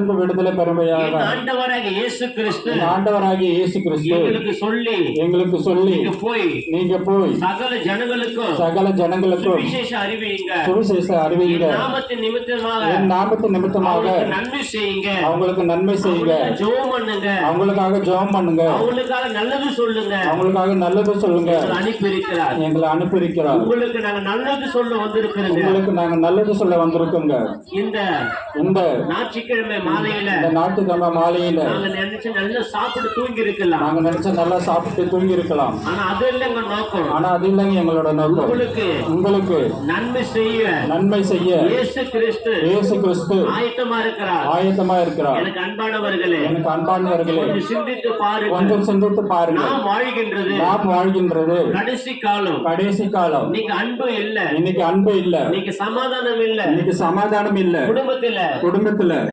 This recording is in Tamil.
பாவத்திலிருந்து விடுதலை பெறும்படியாக ஆண்டவராகிய இயேசு கிறிஸ்து எங்களுக்கு சொல்லி நீங்க போய் சகல ஜனங்களுக்கும் சுவிசேஷ அறிவிங்க என் நாமத்தின் நிமித்தமாக அவங்களுக்கு நன்மை செய்யுங்க அவங்களுக்காக ஜெபம் பண்ணுங்க அவங்களுக்காக நல்லது சொல்லுங்க எங்களை அனுப்பியிருக்கிறார் உங்களுக்கு நாங்க நல்லது சொல்ல வந்திருக்கோங்க இந்த ஞாயிற்றுக்கிழமை மாலையில நாங்க நினைச்ச நல்லா சாப்பிட்டு தூங்கி இருக்கலாம் ஆனா அது இல்லைங்க எங்களோட நோக்கம் உங்களுக்கு நன்மை செய்ய இயேசு கிறிஸ்து ஆயத்தமா இருக்கிறார் எனக்கு அன்பானவர்களே கொஞ்சம் சிந்தித்து பாருங்க நாம் வாழ்கின்றது கடைசி காலம் இன்னைக்கு அன்பு இல்ல இன்னைக்கு சமாதானம் இல்ல குடும்பத்துல